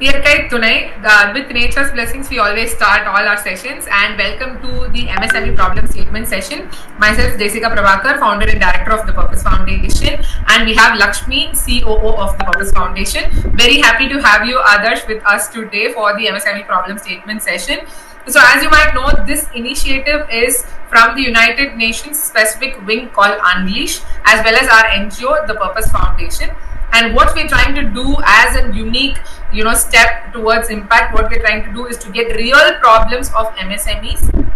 With nature's blessings, we always start all our sessions, and welcome to the MSME Problem Statement Session. Myself, Jessica Prabhakar, founder and director of the DPurpose Foundation, and we have Lakshmi, COO of the DPurpose Foundation. Very happy to have you, Adarsh, with us today for the MSME Problem Statement Session. So as you might know, this initiative is from the United Nations specific wing called Unleash, as well as our NGO, the DPurpose Foundation. And what we're trying to do as a unique, step towards impact, what we're trying to do is to get real problems of MSMEs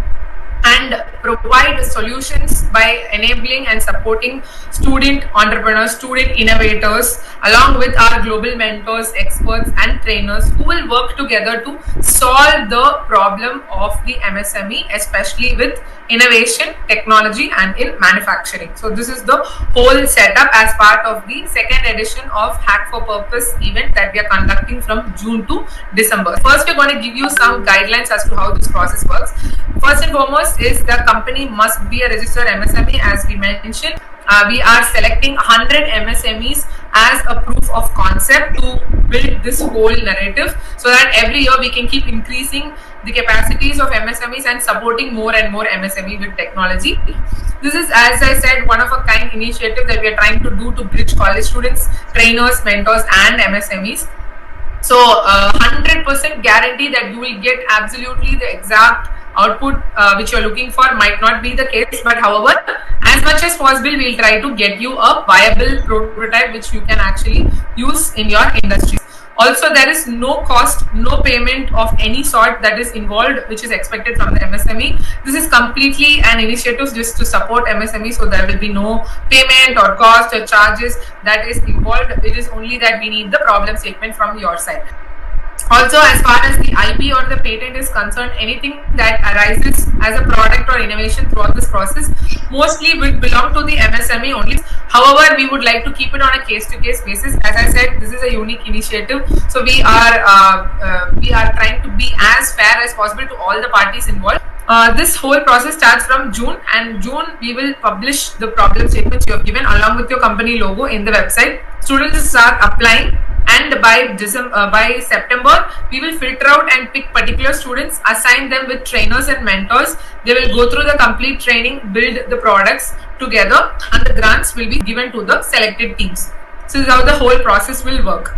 and provide solutions by enabling and supporting student entrepreneurs, student innovators, along with our global mentors, experts and trainers who will work together to solve the problem of the MSME, especially with innovation, technology and in manufacturing. So this is the whole setup as part of the second edition of Hack4Purpose event that we are conducting from June to December. First, we're going to give you some guidelines as to how this process works. First and foremost is the company must be a registered MSME. As we mentioned, we are selecting 100 MSMEs as a proof of concept to build this whole narrative, so that every year we can keep increasing the capacities of MSMEs and supporting more and more MSME with technology. This is, as I said, one of a kind initiative that we are trying to do to bridge college students, trainers, mentors and MSMEs. So 100% guarantee that you will get absolutely the exact output which you're looking for might not be the case, but however, as much as possible, we'll try to get you a viable prototype which you can actually use in your industry. Also, there is no cost, no payment of any sort that is involved, which is expected from the MSME. This is completely an initiative just to support MSME, so there will be no payment or cost or charges that is involved. It is only that we need the problem statement from your side. Also, as far as the IP or the patent is concerned, anything that arises as a product or innovation throughout this process mostly will belong to the MSME only. However, we would like to keep it on a case-to-case basis. As I said, this is a unique initiative, so we are trying to be as fair as possible to all the parties involved. This whole process starts from June, and June we will publish the problem statements you have given along with your company logo in the website. Students start applying, and by September we will filter out and pick particular students, assign them with trainers and mentors. They will go through the complete training, build the products together, and the grants will be given to the selected teams. So this is how the whole process will work.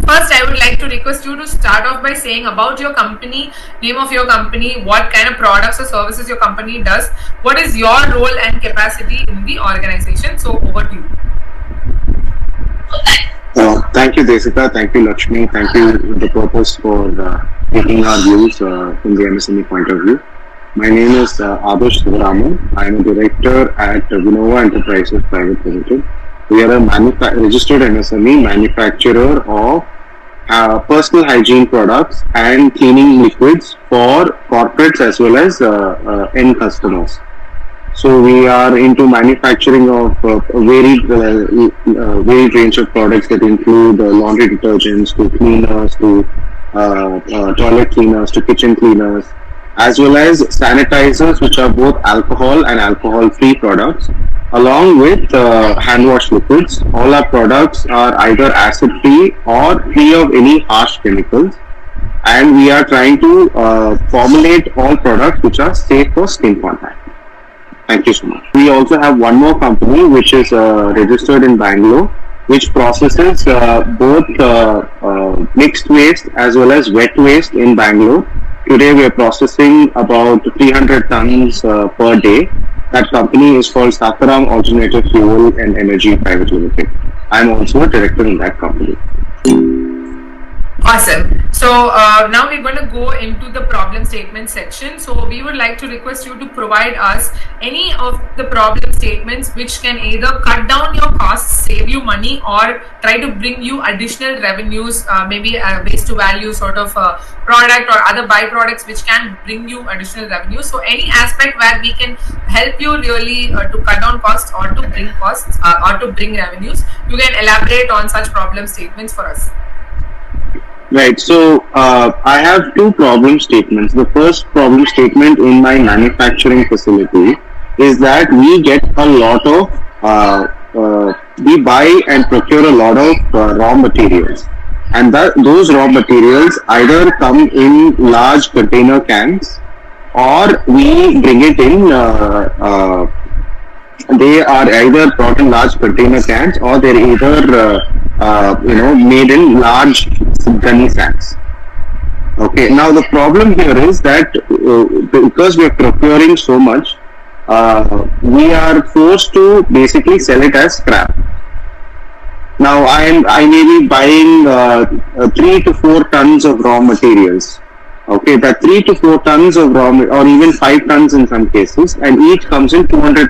First, I would like to request you to start off by saying about your company, name of your company, what kind of products or services your company does, what is your role and capacity in the organization. So over to you. Thank you, Jessica. Thank you, Lakshmi. Thank you, DPurpose, for taking our views from the MSME point of view. My name is Adarsh Sivaraman. I am a director at Winova Enterprises Private Limited. We are a registered MSME manufacturer of personal hygiene products and cleaning liquids for corporates as well as end customers. So we are into manufacturing of varied range of products that include laundry detergents to cleaners to toilet cleaners to kitchen cleaners, as well as sanitizers, which are both alcohol and alcohol-free products, along with hand wash liquids. All our products are either acid-free or free of any harsh chemicals, and we are trying to formulate all products which are safe for skin contact. Thank you so much. We also have one more company which is registered in Bangalore, which processes both mixed waste as well as wet waste in Bangalore. Today we are processing about 300 tons per day. That company is called Sakaram Alternative Fuel and Energy Private Limited. I am also a director in that company. Awesome. So now we're going to go into the problem statement section. So we would like to request you to provide us any of the problem statements which can either cut down your costs, save you money, or try to bring you additional revenues, maybe a waste to value sort of product or other byproducts which can bring you additional revenue. So any aspect where we can help you really to cut down costs or to bring costs or to bring revenues, you can elaborate on such problem statements for us. Right. So I have two problem statements. The first problem statement in my manufacturing facility is that we get a lot of we buy and procure a lot of raw materials. and those raw materials either come in large container cans or we bring it in. They are either brought in large container cans or they're either made in large gunny sacks. Okay. Now the problem here is that because we are procuring so much, we are forced to basically sell it as scrap. Now I may be buying 3 to 4 tons of raw materials. Okay, that 3 to 4 tons of raw, or even 5 tons in some cases, and each comes in 200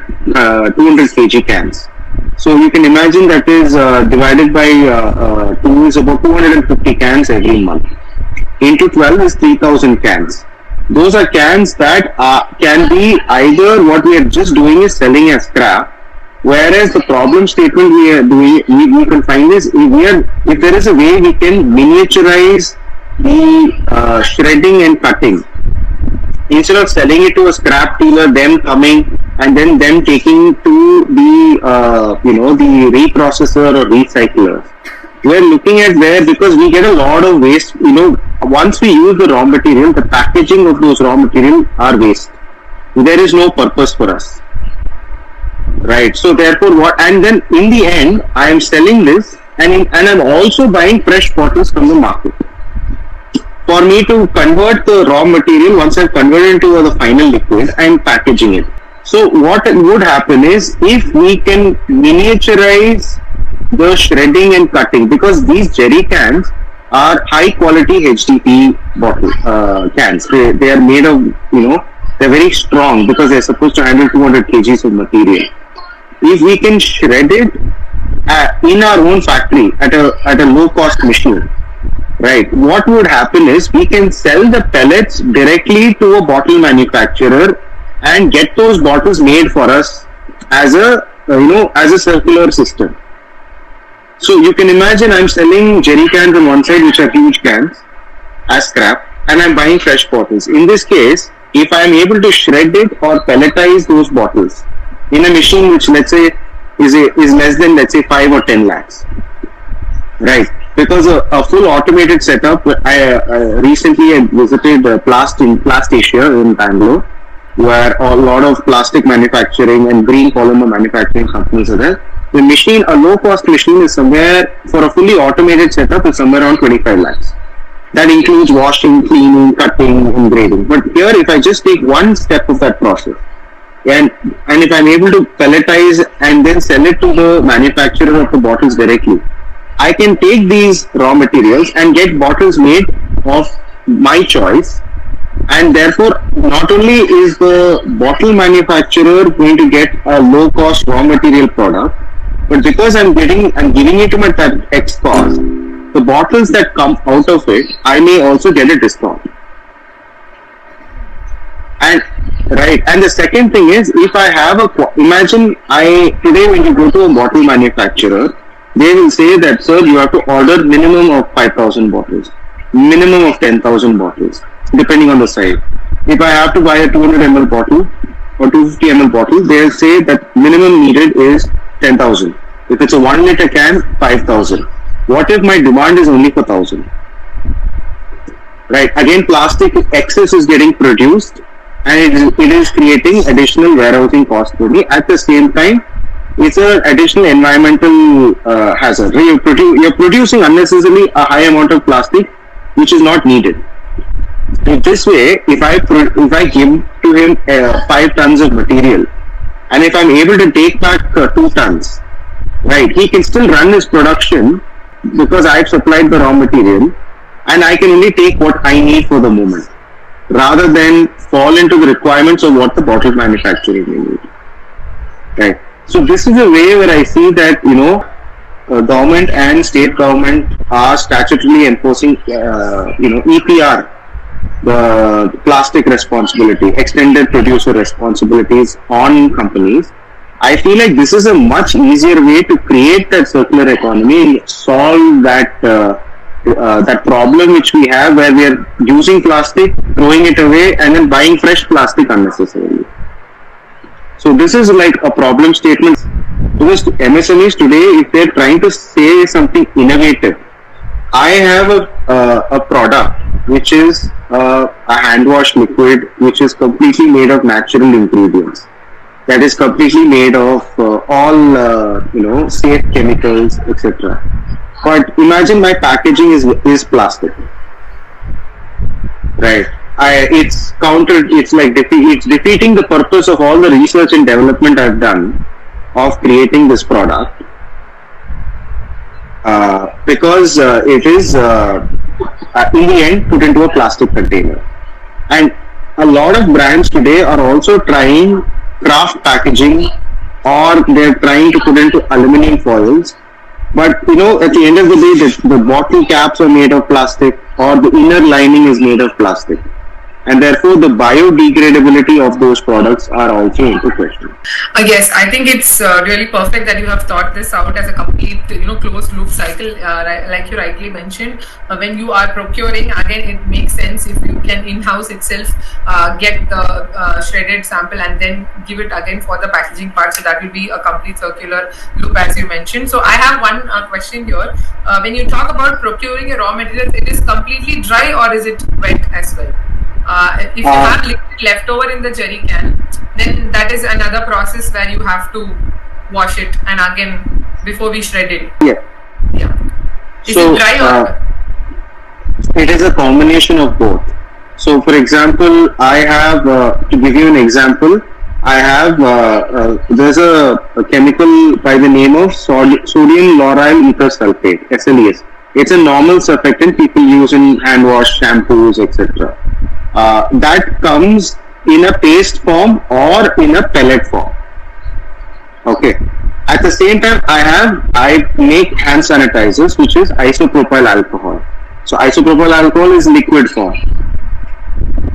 kg cans. So you can imagine that is divided by 2 is about 250 cans every month. Into 12 is 3,000 cans. Those are cans that can be either what we are just doing is selling as scrap, whereas the problem statement we are doing, we can find is if there is a way we can miniaturize the shredding and cutting, instead of selling it to a scrap dealer, them coming and then them taking to the the reprocessor or recycler. We are looking at where, because we get a lot of waste. Once we use the raw material, the packaging of those raw material are waste. There is no purpose for us, right? So therefore, and then in the end, I am selling this, and I'm also buying fresh bottles from the market. For me to convert the raw material, once I've converted into the final liquid, I'm packaging it. So what would happen is, if we can miniaturize the shredding and cutting, because these jerry cans are high quality HDPE bottle cans. They are made of, they're very strong because they're supposed to handle 200 kgs of material. If we can shred it in our own factory at a low cost machine, right, what would happen is we can sell the pellets directly to a bottle manufacturer and get those bottles made for us as a circular system. So you can imagine I'm selling jerry cans on one side, which are huge cans, as scrap, and I'm buying fresh bottles. In this case, if I'm able to shred it or pelletize those bottles in a machine which, let's say, is less than, let's say, 5 or 10 lakhs, right? Because a full automated setup, I recently visited Plast Asia in Bangalore, where a lot of plastic manufacturing and green polymer manufacturing companies are there. The machine, a low-cost machine, is somewhere, for a fully automated setup, is somewhere around 25 lakhs. That includes washing, cleaning, cutting, and grading. But here, if I just take one step of that process, and if I'm able to pelletize and then sell it to the manufacturer of the bottles directly, I can take these raw materials and get bottles made of my choice, and therefore not only is the bottle manufacturer going to get a low cost raw material product, but because I'm giving it to my X cost, the bottles that come out of it, I may also get a discount. And the second thing is, if I have imagine today when you go to a bottle manufacturer, they will say that, sir, you have to order minimum of 5,000 bottles, minimum of 10,000 bottles, depending on the size. If I have to buy a 200 ml bottle or 250 ml bottle, they'll say that minimum needed is 10,000. If it's a 1 liter can, 5,000. What if my demand is only for 1,000? Right. Again, plastic excess is getting produced, and it is creating additional warehousing cost for me. At the same time, it's an additional environmental hazard. You're producing unnecessarily a high amount of plastic, which is not needed. In this way, if I give to him 5 tons of material, and if I'm able to take back 2 tons, right, he can still run his production because I've supplied the raw material, and I can only take what I need for the moment, rather than fall into the requirements of what the bottle manufacturer may need. Right. So this is a way where I see that, government and state government are statutorily enforcing, EPR, the plastic responsibility, extended producer responsibilities on companies. I feel like this is a much easier way to create that circular economy and solve that that problem which we have, where we are using plastic, throwing it away, and then buying fresh plastic unnecessarily. So this is like a problem statement, because MSMEs today, if they're trying to say something innovative, I have a product which is a hand wash liquid which is completely made of natural ingredients. That is completely made of all safe chemicals, etc. But imagine my packaging is plastic, right? It's counter. It's like it's defeating the purpose of all the research and development I've done of creating this product, because it is in the end put into a plastic container. And a lot of brands today are also trying craft packaging, or they're trying to put into aluminum foils. But at the end of the day, the bottle caps are made of plastic, or the inner lining is made of plastic, and therefore the biodegradability of those products are also into question. Yes, I think it's really perfect that you have thought this out as a complete, closed loop cycle. Like you rightly mentioned, when you are procuring, again, it makes sense if you can in-house itself get the shredded sample and then give it again for the packaging part. So that will be a complete circular loop, as you mentioned. So I have one question here. When you talk about procuring a raw material, it is completely dry or is it wet as well? If you have liquid left over in the jerry can, then that is another process where you have to wash it and again before we shred it. Yeah. Is it dry or? It is a combination of both. So, for example, I have to give you an example. I have there's a chemical by the name of sodium lauryl ether sulfate (SLES). It's a normal surfactant people use in hand wash, shampoos, etc. That comes in a paste form or in a pellet form. Okay. At the same time, I make hand sanitizers, which is isopropyl alcohol. So isopropyl alcohol is liquid form.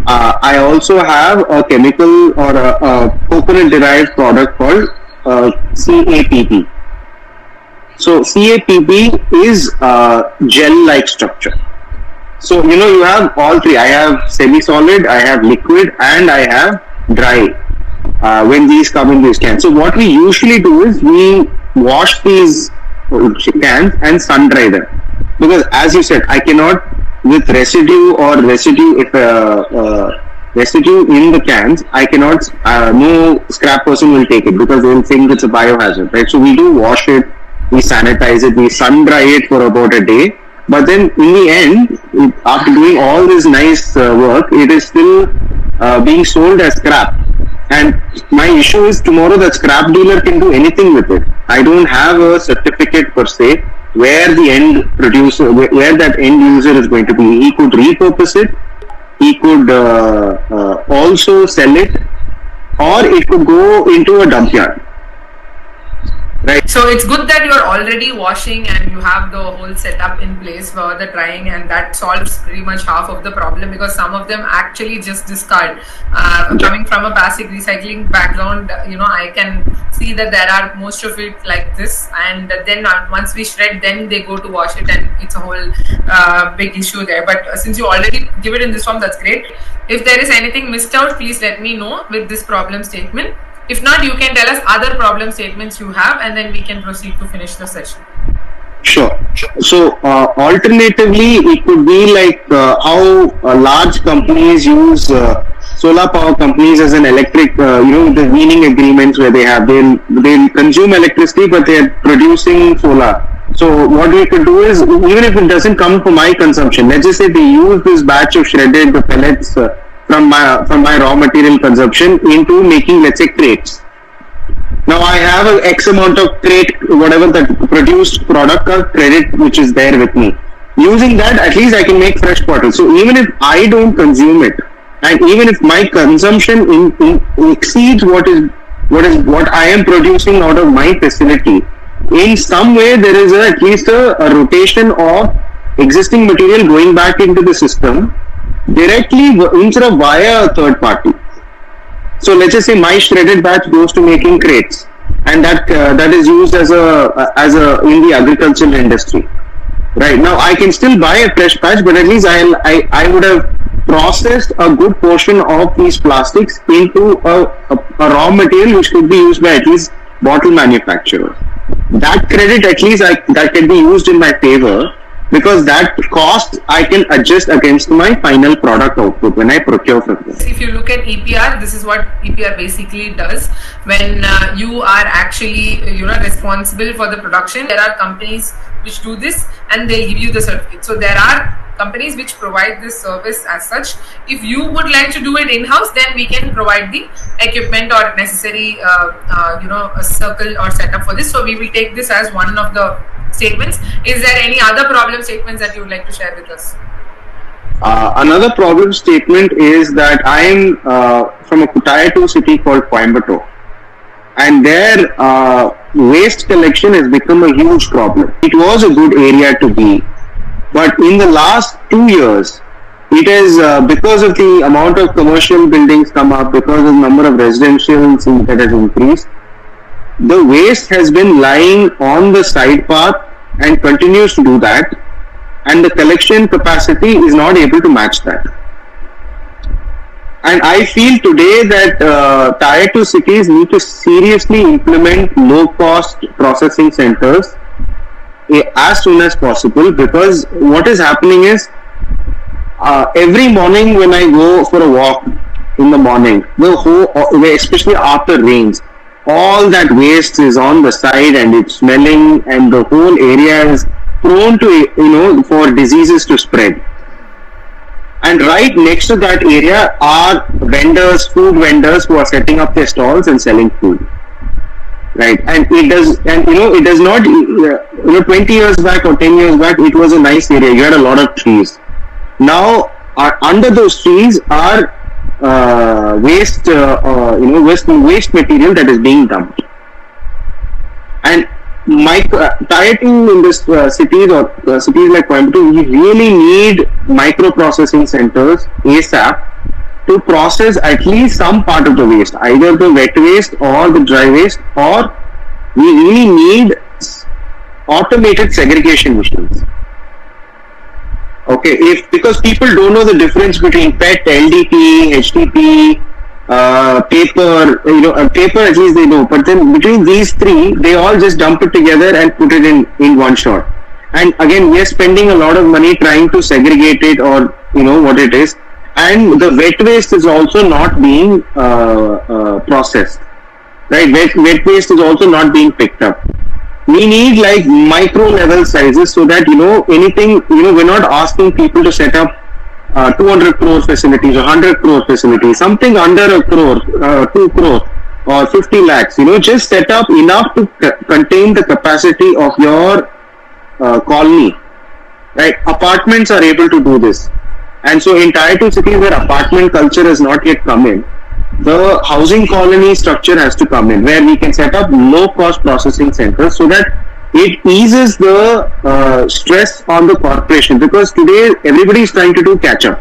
I also have a chemical or a coconut derived product called CAPP. So CAPP is gel-like structure. So, you have all three. I have semi-solid, I have liquid, and I have dry when these come in these cans. So, what we usually do is we wash these cans and sun dry them. Because, as you said, I cannot, with residue in the cans, I cannot, no scrap person will take it because they will think it's a biohazard, right? So, we do wash it, we sanitize it, we sun dry it for about a day. But then in the end, after doing all this nice work, it is still being sold as scrap. And my issue is tomorrow the scrap dealer can do anything with it. I don't have a certificate per se where the end producer, where that end user is going to be. He could repurpose it, he could also sell it, or it could go into a dump yard. Right. So it's good that you're already washing and you have the whole setup in place for the drying, and that solves pretty much half of the problem, because some of them actually just discard. Coming from a basic recycling background, I can see that there are most of it like this, and then once we shred, then they go to wash it, and it's a whole big issue there. But since you already give it in this form, that's great. If there is anything missed out, please let me know with this problem statement. If not, you can tell us other problem statements you have, and then we can proceed to finish the session. Sure. So, alternatively, it could be like how large companies use solar power companies as an electric, the weaning agreements where they'll consume electricity, but they're producing solar. So, what we could do is, even if it doesn't come for my consumption, let's just say they use this batch of shredded pellets from my raw material consumption into making, let's say, crates. Now I have an X amount of crate, whatever the produced product or credit which is there with me. Using that, at least I can make fresh bottles. So even if I don't consume it, and even if my consumption exceeds what I am producing out of my facility, in some way there is at least a rotation of existing material going back into the system directly instead of via a third party. So let's just say my shredded batch goes to making crates, and that is used as a in the agricultural industry. Right now, I can still buy a fresh batch, but at least I would have processed a good portion of these plastics into a raw material which could be used by at least bottle manufacturers. That credit, at least that can be used in my favor, because that cost I can adjust against my final product output when I procure from them. If you look at EPR, this is what EPR basically does. When you are actually responsible for the production, there are companies which do this and they'll give you the certificate. So there are companies which provide this service as such. If you would like to do it in-house, then we can provide the equipment or necessary a circle or setup for this. So we will take this as one of the statements. Is there any other problem statements that you would like to share with us? Another problem statement is that I am from a Tier 2 city called Coimbatore, and their waste collection has become a huge problem. It was a good area to be, but in the last 2 years, it is because of the amount of commercial buildings come up, because of the number of residentials that has increased, the waste has been lying on the side path and continues to do that, and the collection capacity is not able to match that. And I feel today that Tier 2 cities need to seriously implement low-cost processing centers as soon as possible, because what is happening is every morning when I go for a walk in the morning, especially after rains, all that waste is on the side and it's smelling, and the whole area is prone to for diseases to spread. And right next to that area are vendors, food vendors, who are setting up their stalls and selling food. Right, and it does not. 20 years back or 10 years back, it was a nice area. You had a lot of trees. Now, under those trees are waste material that is being dumped. And Tier 2 in this cities or cities like Coimbatore, we really need microprocessing centers ASAP to process at least some part of the waste, either the wet waste or the dry waste, or we really need automated segregation machines. Okay, because people don't know the difference between PET, LDP, HDP, paper, paper at least they know, but then between these three, they all just dump it together and put it in one shot. And again, we are spending a lot of money trying to segregate it, or what it is. And the wet waste is also not being processed, right? Wet waste is also not being picked up. We need like micro level sizes, so that we're not asking people to set up 200 crore facilities or 100 crore facilities, something under a crore, 2 crore or 50 lakhs. Just set up enough to contain the capacity of your colony, right? Apartments are able to do this. And so in Tier 2 cities where apartment culture has not yet come in, the housing colony structure has to come in, where we can set up low-cost processing centers, so that it eases the stress on the corporation, because today everybody is trying to do catch-up.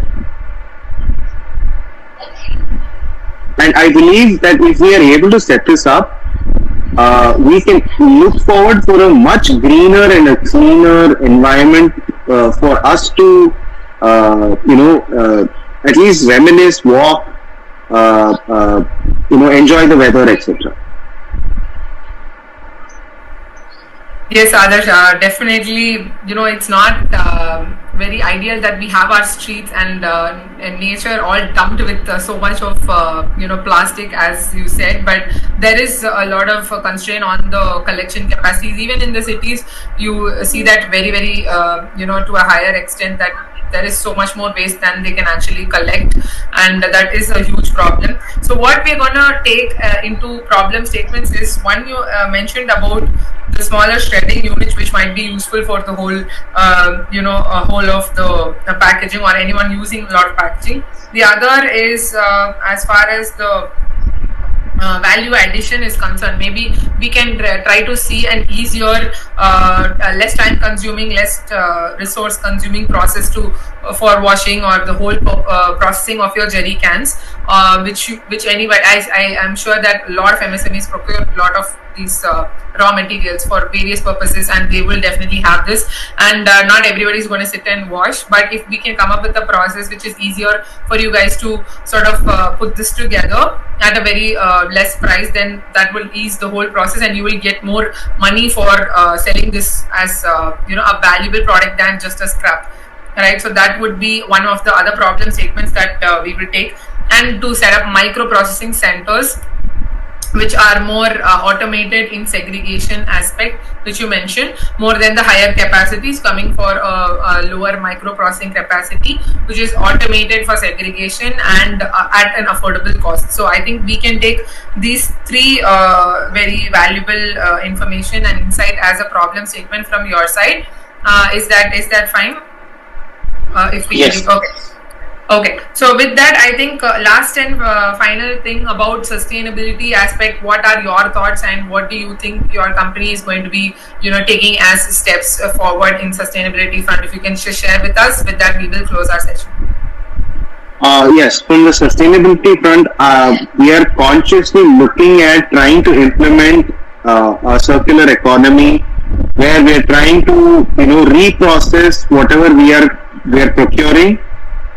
And I believe that if we are able to set this up, we can look forward for a much greener and a cleaner environment for us to at least reminisce, walk, enjoy the weather, etc. Yes, Adarsh, definitely, it's not very ideal that we have our streets and nature all dumped with so much of, plastic, as you said, but there is a lot of constraint on the collection capacities. Even in the cities, you see that very, very, to a higher extent, that there is so much more waste than they can actually collect, and that is a huge problem. So what we're going to take into problem statements is, one, you mentioned about the smaller shredding units, which might be useful for the whole, whole of the packaging, or anyone using a lot of packaging. The other is as far as the value addition is concerned, maybe we can try to see an easier, less time consuming, less resource consuming process for washing, or the whole processing of your jerry cans, which anyway, I am sure that a lot of MSMEs procure a lot of these raw materials for various purposes, and they will definitely have this. And not everybody is going to sit and wash, but if we can come up with a process which is easier for you guys to sort of put this together at a very less price, then that will ease the whole process, and you will get more money for selling this as a valuable product than just a scrap. Right, so that would be one of the other problem statements that we will take. And to set up micro-processing centers which are more automated in segregation aspect, which you mentioned, more than the higher capacities, coming for a lower micro-processing capacity, which is automated for segregation and at an affordable cost. So I think we can take these three very valuable information and insight as a problem statement from your side. Is that fine? If we yes. Okay. So with that, I think last and final thing about sustainability aspect. What are your thoughts, and what do you think your company is going to be, taking as steps forward in sustainability front? If you can share with us. With that, we will close our session. Yes, from the sustainability front, we are consciously looking at trying to implement a circular economy where we are trying to, reprocess whatever we are procuring,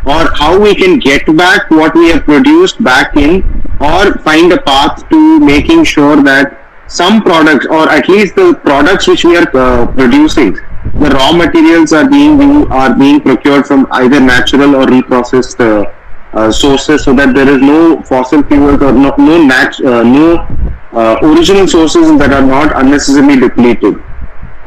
or how we can get back what we have produced back in, or find a path to making sure that some products, or at least the products which we are producing, the raw materials are being procured from either natural or reprocessed sources, so that there is no fossil fuels or no original sources that are not unnecessarily depleted.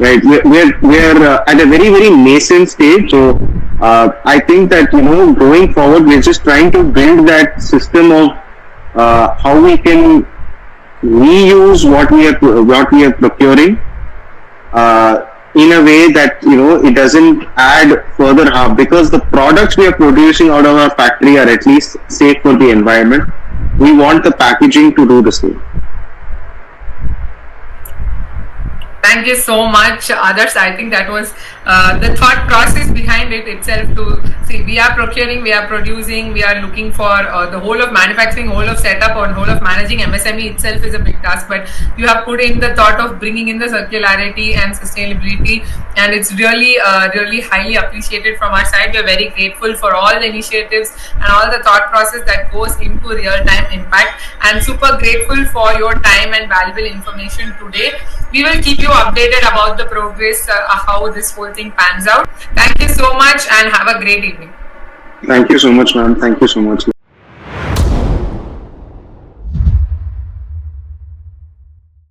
Right, we're at a very, very nascent stage. So I think that going forward, we're just trying to build that system of how we can reuse what we are procuring in a way that it doesn't add further harm, because the products we are producing out of our factory are at least safe for the environment. We want the packaging to do the same. Thank you so much, others. I think that was the thought process behind it itself. To see, we are procuring, we are producing, we are looking for the whole of manufacturing, whole of setup, or whole of managing MSME itself is a big task. But you have put in the thought of bringing in the circularity and sustainability, and it's really, really highly appreciated from our side. We are very grateful for all the initiatives and all the thought process that goes into real-time impact, and super grateful for your time and valuable information today. We will keep you updated about the progress, how this whole thing pans out. Thank you so much, and have a great evening. Thank you so much, ma'am. Thank you so much.